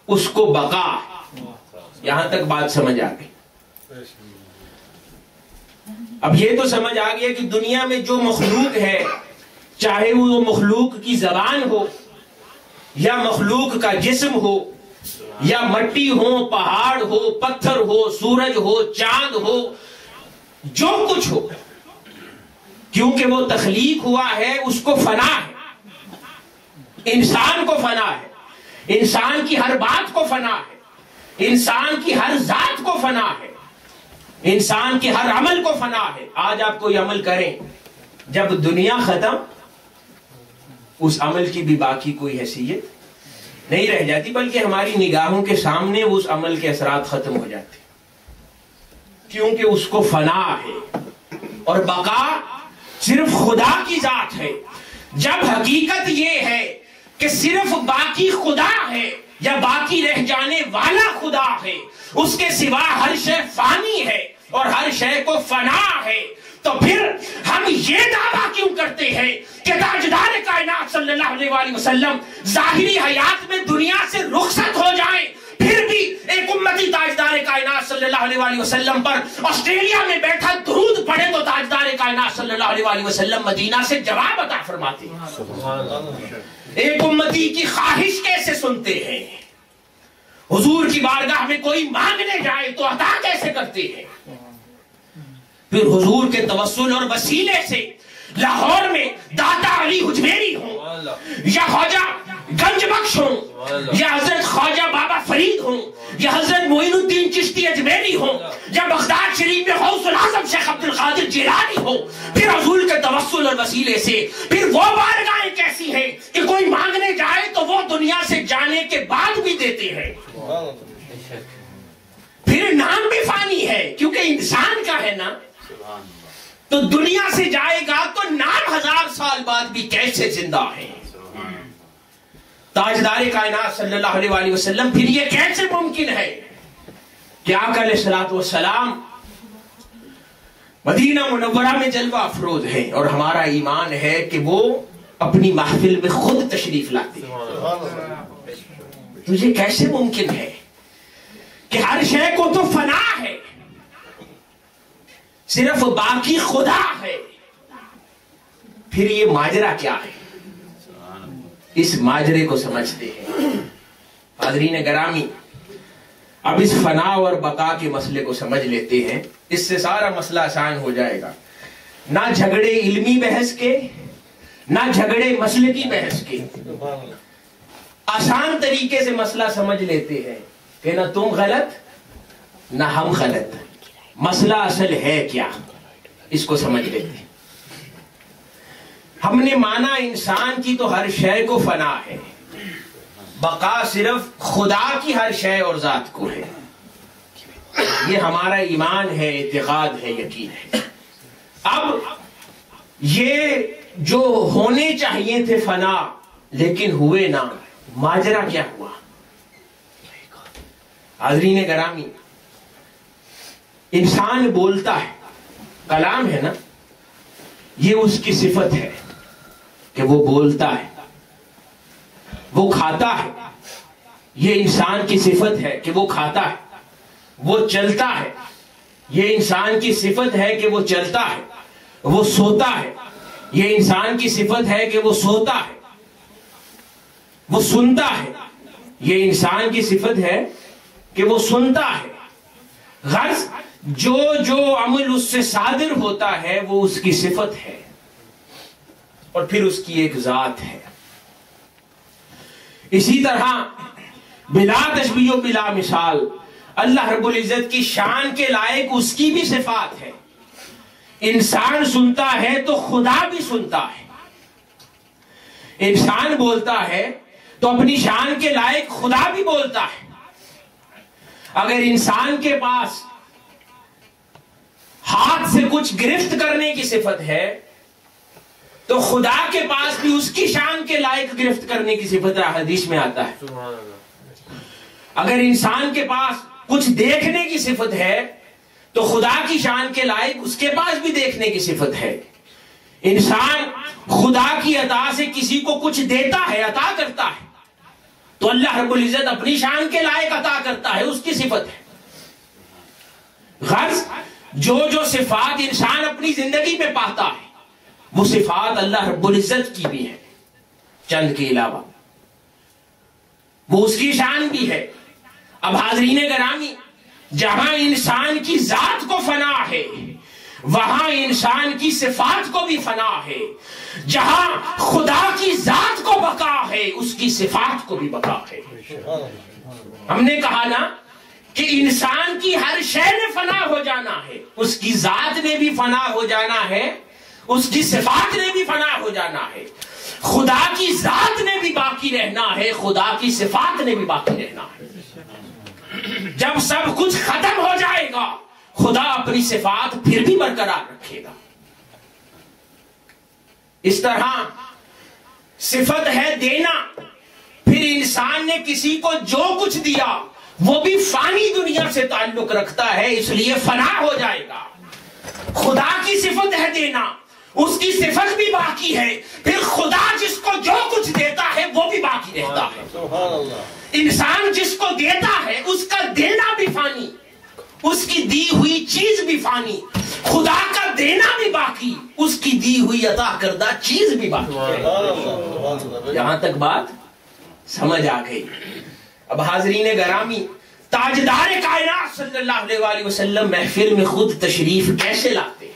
اس کو بقا. یہاں تک بات سمجھ آ گئی. اب یہ تو سمجھ آ گیا کہ دنیا میں جو مخلوق ہے، چاہے وہ مخلوق کی زبان ہو یا مخلوق کا جسم ہو یا مٹی ہو، پہاڑ ہو، پتھر ہو، سورج ہو، چاند ہو، جو کچھ ہو، کیونکہ وہ تخلیق ہوا ہے اس کو فنا ہے. انسان کو فنا ہے، انسان کی ہر بات کو فنا ہے، انسان کی ہر ذات کو فنا ہے، انسان کے ہر عمل کو فنا ہے. آج آپ کوئی عمل کریں، جب دنیا ختم اس عمل کی بھی باقی کوئی حیثیت نہیں رہ جاتی، بلکہ ہماری نگاہوں کے سامنے اس عمل کے اثرات ختم ہو جاتے، کیونکہ اس کو فنا ہے. اور بقا صرف خدا کی ذات ہے. جب حقیقت یہ ہے کہ صرف باقی خدا ہے یا باقی رہ جانے والا خدا ہے، اس کے سوا ہر شے فانی ہے اور ہر شے کو فنا ہے، تو پھر ہم یہ دعویٰ کیوں کرتے ہیں کہ تاجدار کائنات صلی اللہ علیہ وآلہ وسلم ظاہری حیات میں دنیا سے رخصت ہو جائیں، پھر بھی ایک امتی تاجدار کائنات صلی اللہ علیہ وآلہ وسلم پر آسٹریلیا میں بیٹھا درود پڑھے تو تاجدار کائنات صلی اللہ علیہ وآلہ وسلم مدینہ سے جواب عطا فرماتے ہیں. ایک امتی کی خواہش کیسے سنتے ہیں؟ حضور کی بارگاہ میں کوئی مانگنے جائے تو عطا کیسے کرتے ہیں؟ پھر حضور کے توسل اور وسیلے سے لاہور میں داتا علی حجویری ہوں یا خواجہ گنج بخش ہوں یا حضرت خواجہ بابا فرید ہوں یا حضرت معین الدین چشتی اجمیری ہوں یا بغداد شریف میں غوث العظم شیخ عبد القادر جیلانی ہو، پھر حضور کے توسل اور وسیلے سے پھر وہ بارگاہیں کیسی ہیں کہ کوئی مانگنے جائے تو وہ دنیا سے جانے کے بعد بھی دیتے ہیں. پھر نام بھی فانی ہے کیونکہ انسان کا ہے نا، تو دنیا سے جائے گا تو نام 1000 سال بعد بھی کیسے زندہ ہے. تاجدار کائنات صلی اللہ علیہ وآلہ وسلم پھر یہ کیسے ممکن ہے کہ آقا علیہ الصلوۃ والسلام مدینہ منورہ میں جلوہ افروز ہیں اور ہمارا ایمان ہے کہ وہ اپنی محفل میں خود تشریف لاتے ہیں. تو یہ کیسے ممکن ہے کہ ہر شے کو تو فنا ہے، صرف باقی خدا ہے؟ پھر یہ ماجرا کیا ہے؟ اس ماجرے کو سمجھتے ہیں. حاضرین گرامی، اب اس فنا اور بقا کے مسئلے کو سمجھ لیتے ہیں، اس سے سارا مسئلہ آسان ہو جائے گا. نہ جھگڑے علمی بحث کے، نہ جھگڑے مسلکی بحث کے، آسان طریقے سے مسئلہ سمجھ لیتے ہیں کہ نہ تم غلط نہ ہم غلط، مسئلہ اصل ہے کیا، اس کو سمجھ لیتے ہیں. ہم نے مانا انسان کی تو ہر شے کو فنا ہے، بقا صرف خدا کی ہر شے اور ذات کو ہے. یہ ہمارا ایمان ہے، اعتقاد ہے، یقین ہے. اب یہ جو ہونے چاہیے تھے فنا لیکن ہوئے نہ، ماجرا کیا ہوا؟ حاضرین گرامی، انسان بولتا ہے، کلام ہے نا، یہ اس کی صفت ہے کہ وہ بولتا ہے. وہ کھاتا ہے، یہ انسان کی صفت ہے کہ وہ کھاتا ہے. وہ چلتا ہے، یہ انسان کی صفت ہے کہ وہ چلتا ہے. وہ سوتا ہے، یہ انسان کی صفت ہے کہ وہ سوتا ہے. وہ سنتا ہے، یہ انسان کی صفت ہے کہ وہ سنتا ہے. غرض جو عمل اس سے صادر ہوتا ہے وہ اس کی صفت ہے اور پھر اس کی ایک ذات ہے. اسی طرح بلا تشبیہ و بلا مثال اللہ رب العزت کی شان کے لائق اس کی بھی صفات ہے. انسان سنتا ہے تو خدا بھی سنتا ہے. انسان بولتا ہے تو اپنی شان کے لائق خدا بھی بولتا ہے. اگر انسان کے پاس ہاتھ سے کچھ گرفت کرنے کی صفت ہے تو خدا کے پاس بھی اس کی شان کے لائق گرفت کرنے کی صفت حدیث میں آتا ہے. اگر انسان کے پاس کچھ دیکھنے کی صفت ہے تو خدا کی شان کے لائق اس کے پاس بھی دیکھنے کی صفت ہے. انسان خدا کی عطا سے کسی کو کچھ دیتا ہے، عطا کرتا ہے، تو اللہ رب العزت اپنی شان کے لائق عطا کرتا ہے، اس کی صفت ہے۔ غرض جو صفات انسان اپنی زندگی میں پاتا ہے وہ صفات اللہ رب العزت کی بھی ہے، چند کے علاوہ وہ اس کی شان بھی ہے۔ اب حاضرین گرامی، جہاں انسان کی ذات کو فنا ہے وہاں انسان کی صفات کو بھی فنا ہے، جہاں خدا کی ذات کو بقا ہے اس کی صفات کو بھی بقا ہے۔ ہم نے کہا نا کہ انسان کی ہر شے میں فنا ہو جانا ہے، اس کی ذات میں بھی فنا ہو جانا ہے، اس کی صفات میں بھی فنا ہو جانا ہے، خدا کی ذات میں بھی باقی رہنا ہے، خدا کی صفات میں بھی باقی رہنا ہے۔ جب سب کچھ ختم ہو جائے گا خدا اپنی صفات پھر بھی برقرار رکھے گا۔ اس طرح صفت ہے دینا، پھر انسان نے کسی کو جو کچھ دیا وہ بھی فانی دنیا سے تعلق رکھتا ہے، اس لیے فنا ہو جائے گا۔ خدا کی صفت ہے دینا، اس کی صفت بھی باقی ہے، پھر خدا جس کو جو کچھ دیتا ہے وہ بھی باقی رہتا ہے۔ انسان جس کو دیتا ہے اس کا دینا بھی فانی، اس کی دی ہوئی چیز بھی فانی، خدا کا دینا بھی باقی، اس کی دی ہوئی عطا کردہ چیز بھی باقی۔ یہاں تک بات سمجھ آ گئی۔ اب حاضرین گرامی، تاجدار کائنات صلی اللہ علیہ وآلہ وسلم محفل میں خود تشریف کیسے لاتے ہیں؟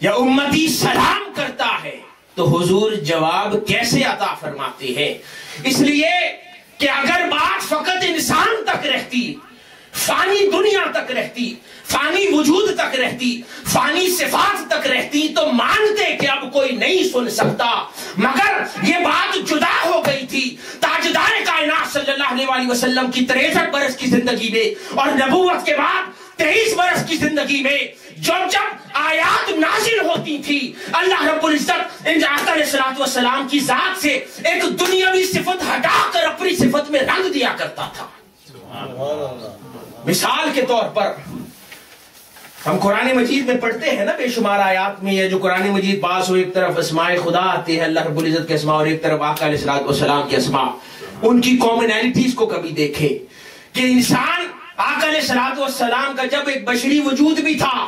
یا امتی سلام کرتا ہے تو حضور جواب کیسے عطا فرماتے ہیں؟ اس لیے کہ اگر بات فقط انسان تک رہتی، فانی دنیا تک رہتی، فانی وجود تک رہتی، فانی صفات تک رہتی تو مانتے کہ اب کوئی نہیں سن سکتا، مگر یہ بات جدا ہو گئی تھی۔ تاجدار کائنات صلی اللہ علیہ وآلہ وسلم کی 63 برس کی زندگی میں اور نبوت کے بعد 23 برس کی زندگی میں جب آیات نازل ہوتی تھی، اللہ رب العزت ان آقا علیہ الصلوۃ والسلام کی ذات سے ایک دنیاوی صفت ہٹا کر اپنی صفت میں رنگ دیا کرتا تھا۔ مثال کے طور پر ہم قرآن مجید میں پڑھتے ہیں نا بے شمار آیات میں، یہ جو قرآن مجید پاس ہو، ایک طرف اسماء خدا آتے ہیں اللہ رب العزت کے اسماء اور ایک طرف آقا علیہ الصلوۃ والسلام کے اسماء، ان کی کامنالٹیز کو کبھی دیکھے کہ انسان آقا علیہ الصلوۃ والسلام کا جب ایک بشری وجود بھی تھا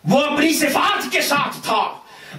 وہ اپنی صفات کے ساتھ تھا،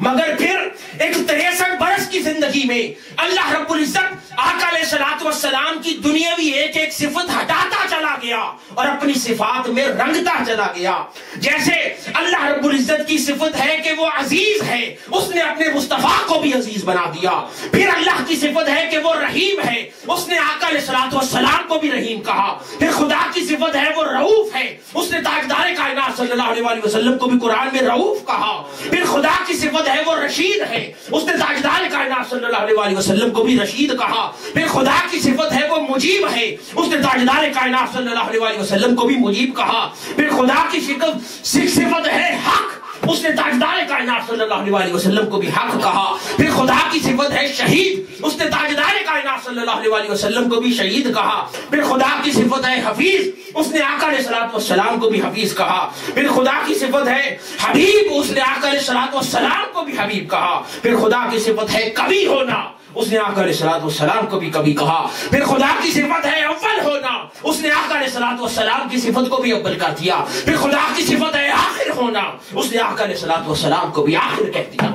مگر پھر ایک 63 برس کی زندگی میں اللہ رب العزت آقا علیہ الصلوۃ والسلام کی دنیاوی ایک ایک صفت ہٹاتا چلا گیا اور اپنی صفات میں رنگتا چلا گیا۔ جیسے اللہ رب العزت کی صفت ہے کہ وہ عزیز ہے، اس نے اپنے مصطفیٰ کو بھی عزیز بنا دیا۔ پھر اللہ کی صفت ہے کہ وہ رحیم ہے، اس نے آقا علیہ الصلوۃ والسلام کو بھی رحیم کہا۔ پھر خدا کی صفت ہے وہ رؤوف ہے، اس نے تاجدار کائنات صلی اللہ علیہ وآلہ وسلم کو بھی قرآن میں رؤوف کہا۔ پھر خدا کی صفت ہے وہ رشید ہے، اس نے تاجدار کائنات صلی اللہ علیہ وآلہ وسلم کو بھی رشید کہا۔ پھر خدا کی صفت ہے وہ مجیب ہے، اس نے تاجدار کائنات صلی اللہ علیہ وآلہ وسلم کو بھی مجیب کہا۔ پھر خدا کی صفت ہے حق، اس نے تاجدار کائنات صلی اللہ علیہ وآلہ وسلم کو بھی حق کہا۔ پھر خدا کی صفت ہے شہید، اس نے تاجدار کائنات صلی اللہ علیہ وآلہ وسلم کو بھی شہید کہا۔ پھر خدا کی صفت ہے حفیظ، اس نے آقا علیہ الصلوۃ والسلام کو بھی حفیظ کہا۔ پھر خدا کی صفت ہے حبیب، اس نے آقا علیہ الصلوۃ والسلام کو بھی حبیب کہا۔ پھر خدا کی صفت ہے کبھی ہونا، اس نے آقا علیہ الصلوۃ والسلام کو بھی کبھی کہا۔ پھر خدا کی صفت ہے اول ہونا، اس نے آقا علیہ الصلوۃ والسلام کی صفت کو بھی اول کر دیا۔ پھر خدا کی صفت ہے آخر ہونا، اس نے آقا علیہ الصلوۃ والسلام کو بھی آخر کہہ دیا۔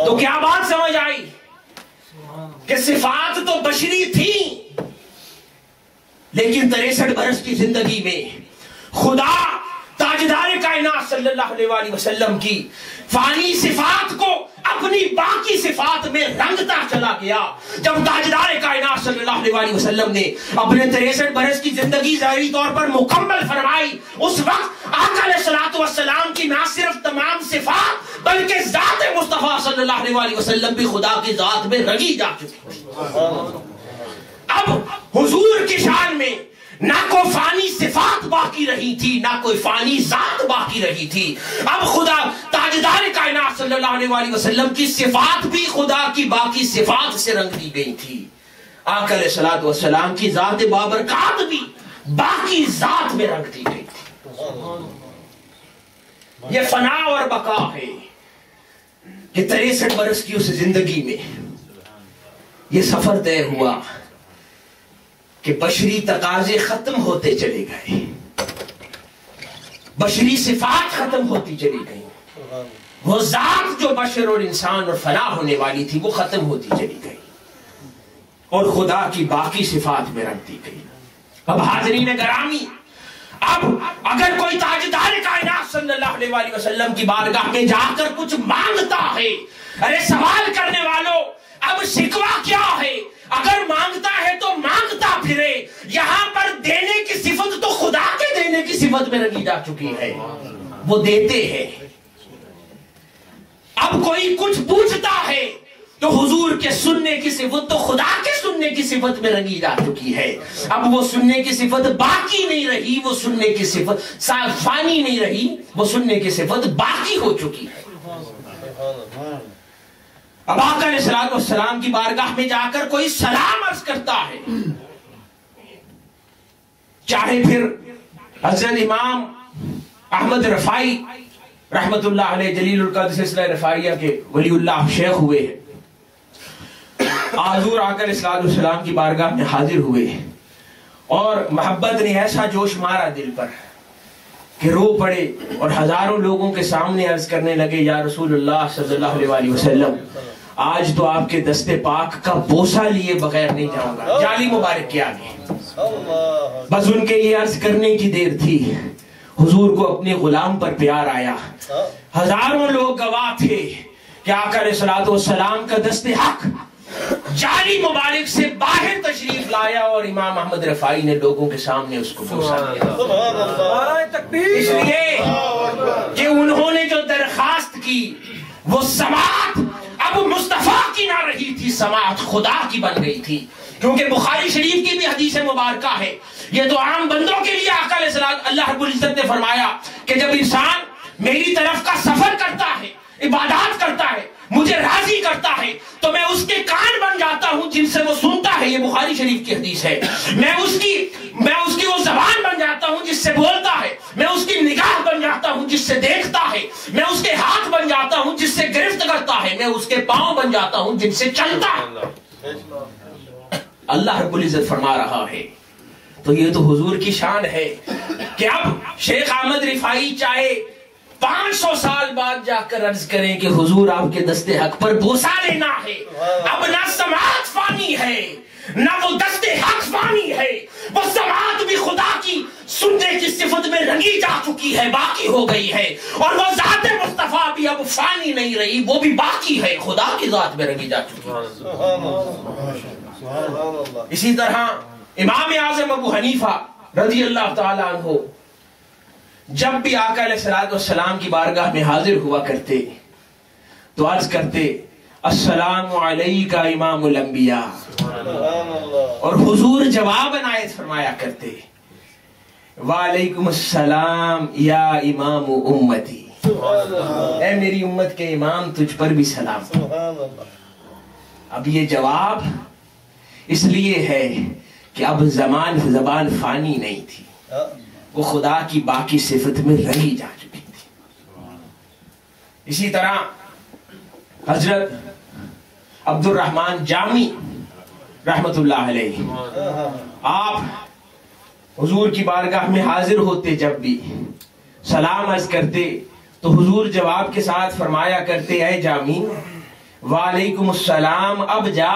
تو کیا بات سمجھ آئی کہ صفات تو بشری تھی، لیکن 63 برس کی زندگی میں خدا تاجدار کائنات صلی اللہ علیہ وآلہ وسلم کی فانی صفات کو اپنی باقی صفات میں رنگتا چلا گیا۔ جب تاجدار کائنات صلی اللہ علیہ وآلہ وسلم نے اپنے 63 برس کی زندگی ظاہری طور پر مکمل فرمائی، اس وقت آقا علیہ الصلوۃ والسلام کی نہ صرف تمام صفات بلکہ ذات مصطفیٰ صلی اللہ علیہ وآلہ وسلم بھی خدا کی ذات میں رنگی جا چکی۔ اب حضور کی شان میں نہ کوئی فانی صفات باقی رہی تھی، نہ کوئی فانی ذات باقی رہی تھی۔ اب خدا تاجدار کائنات صلی اللہ علیہ وآلہ وسلم کی صفات بھی خدا کی باقی صفات سے رنگ دی گئی تھی۔ آقا علیہ الصلوۃ والسلام کی ذات بابرکات بھی باقی ذات میں رنگ دی گئی تھی۔ یہ فنا اور بقا ہے کہ 63 برس کی اس زندگی میں یہ سفر طے ہوا کہ بشری تقاضے ختم ہوتے چلے گئے، بشری صفات ختم ہوتی چلی گئی، وہ ذات جو بشر اور انسان اور فنا ہونے والی تھی وہ ختم ہوتی چلی گئی اور خدا کی باقی صفات میں رکھ دی گئی۔ اب حاضرین گرامی، اب اگر کوئی تاجدار کائنات صلی اللہ علیہ وآلہ وسلم کی بارگاہ میں جا کر کچھ مانگتا ہے، ارے سوال کرنے والوں اب شکوہ کیا ہے؟ اگر مانگتا ہے تو مانگتا پھرے، یہاں پر دینے کی صفت تو خدا کے دینے کی صفت میں رکھی جا چکی ہے، وہ دیتے ہیں۔ اب کوئی کچھ پوچھتا ہے تو حضور کے سننے کی صفت تو خدا کے سننے کی صفت میں رنگی جا چکی ہے، اب وہ سننے کی صفت باقی نہیں رہی، وہ سننے کی صفت فانی نہیں رہی، وہ سننے کی صفت باقی ہو چکی ہے۔ اب آقا علیہ الصلوۃ والسلام کی بارگاہ میں جا کر کوئی سلام عرض کرتا ہے، چاہے پھر حضرت امام احمد رفاعی رحمت اللہ علیہ جلیل القدر سلسلہ رفاعیہ کے ولی اللہ شیخ ہوئے ہیں، حضور آقا علیہ الصلوۃ والسلام کی بارگاہ میں حاضر ہوئے اور محبت نے ایسا جوش مارا دل پر کہ رو پڑے اور ہزاروں لوگوں کے سامنے عرض کرنے لگے، یا رسول اللہ صلی اللہ علیہ وآلہ وسلم، آج تو آپ کے دست پاک کا بوسہ لیے بغیر نہیں جاؤں گا، جالی مبارک کے آگے۔ بس ان کے یہ عرض کرنے کی دیر تھی، حضور کو اپنے غلام پر پیار آیا، ہزاروں لوگ گواہ تھے کہ آقا علیہ الصلوۃ والسلام کا دست حق جالی مبارک سے باہر تشریف لایا اور امام احمد رفاعی نے لوگوں کے سامنے اس کو بوسہ دیا، اس لیے کہ انہوں نے جو درخواست کی وہ سماعت اب مصطفیٰ کی نہ رہی تھی، سماعت خدا کی بن گئی تھی، کیونکہ بخاری شریف کی بھی حدیث مبارکہ ہے، یہ تو عام بندوں کے لیے آقا علیہ السلام اللہ رب العزت نے فرمایا کہ جب انسان میری طرف کا سفر کرتا ہے، عبادات کرتا ہے، مجھے راضی کرتا ہے تو میں اس کے کان بن جاتا ہوں جن سے وہ سنتا ہے، یہ بخاری شریف کی حدیث ہے، میں اس کی وہ زبان بن جاتا ہوں جس سے بولتا ہے، میں اس کی نگاہ بن جاتا ہوں جس سے دیکھتا ہے، میں اس کے ہاتھ بن جاتا ہوں جس سے گرفت کرتا ہے، میں اس کے پاؤں بن جاتا ہوں جن سے چلتا ہے۔ اللہ رب العزت فرما رہا ہے، تو یہ تو حضور کی شان ہے کہ اب شیخ احمد رفاعی چاہے 500 سال بعد جا کر عرض کریں کہ حضور آپ کے دست حق پر بوسہ لینا ہے، اب نہ سماعت فانی ہے نہ وہ دست حق فانی ہے، وہ سماعت بھی خدا کی سننے کی صفت میں رنگی جا چکی ہے، باقی ہو گئی ہے، اور وہ ذات مصطفیٰ بھی اب فانی نہیں رہی، وہ بھی باقی ہے، خدا کی ذات میں رنگی جا چکی ہے۔ اسی طرح امام اعظم ابو حنیفہ رضی اللہ تعالی عنہ جب بھی آقا علیہ الصلوۃ والسلام کی بارگاہ میں حاضر ہوا کرتے تو عرض کرتے، السلام علیکہ امام الانبیاء، اور حضور جواب عنایت فرمایا کرتے، وعلیکم السلام یا امام امتی، اے میری امت کے امام تجھ پر بھی سلام۔ اب یہ جواب اس لیے ہے کہ اب زبان فانی نہیں تھی، وہ خدا کی باقی صفت میں رہی جا چکی تھی۔ اسی طرح حضرت عبد الرحمن جامی رحمت اللہ علیہ، آپ حضور کی بارگاہ میں حاضر ہوتے، جب بھی سلام عرض کرتے تو حضور جواب کے ساتھ فرمایا کرتے، اے جامی وعلیکم السلام، اب جا